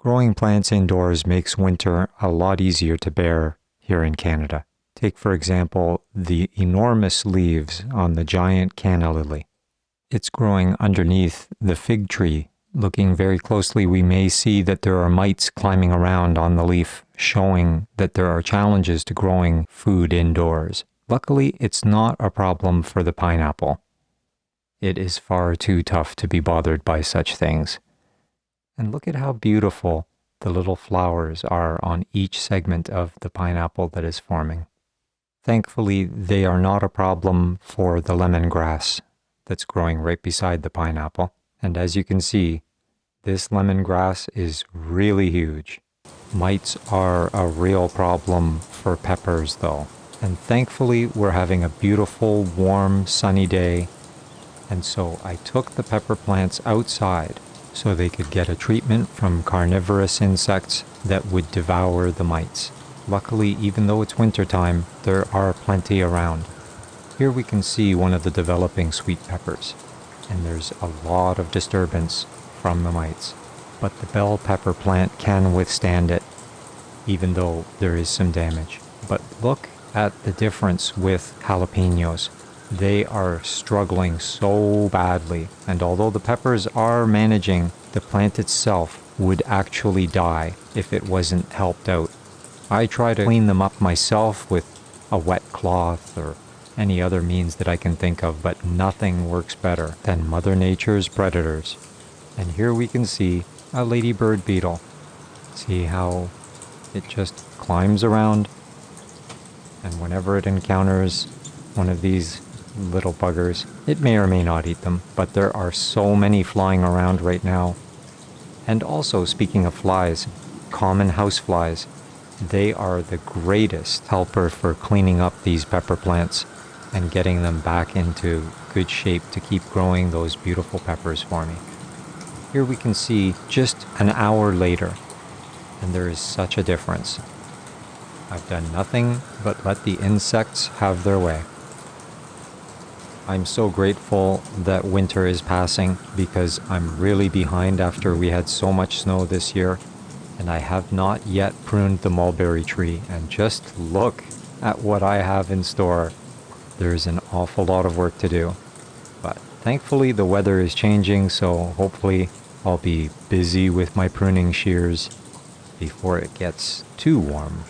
Growing plants indoors makes winter a lot easier to bear here in Canada. Take, for example, the enormous leaves on the giant canna lily. It's growing underneath the fig tree. Looking very closely, we may see that there are mites climbing around on the leaf, showing that there are challenges to growing food indoors. Luckily, it's not a problem for the pineapple. It is far too tough to be bothered by such things. And look at how beautiful the little flowers are on each segment of the pineapple that is forming. Thankfully, they are not a problem for the lemongrass that's growing right beside the pineapple. And as you can see, this lemongrass is really huge. Mites are a real problem for peppers though. And thankfully, we're having a beautiful, warm, sunny day. And so I took the pepper plants outside so they could get a treatment from carnivorous insects that would devour the mites. Luckily, even though it's wintertime, there are plenty around. Here we can see one of the developing sweet peppers, and there's a lot of disturbance from the mites. But the bell pepper plant can withstand it, even though there is some damage. But look at the difference with jalapenos. They are struggling so badly, and although the peppers are managing, the plant itself would actually die if it wasn't helped out. I try to clean them up myself with a wet cloth or any other means that I can think of, but nothing works better than Mother Nature's predators. And here we can see a ladybird beetle. See how it just climbs around, and whenever it encounters one of these little buggers, it may or may not eat them, but there are so many flying around right now. And also, speaking of flies, common house flies, they are the greatest helper for cleaning up these pepper plants and getting them back into good shape to keep growing those beautiful peppers for me. Here we can see just an hour later, and there is such a difference. I've done nothing but let the insects have their way. I'm so grateful that winter is passing because I'm really behind after we had so much snow this year, and I have not yet pruned the mulberry tree, and just look at what I have in store. There's an awful lot of work to do, but thankfully the weather is changing, so hopefully I'll be busy with my pruning shears before it gets too warm.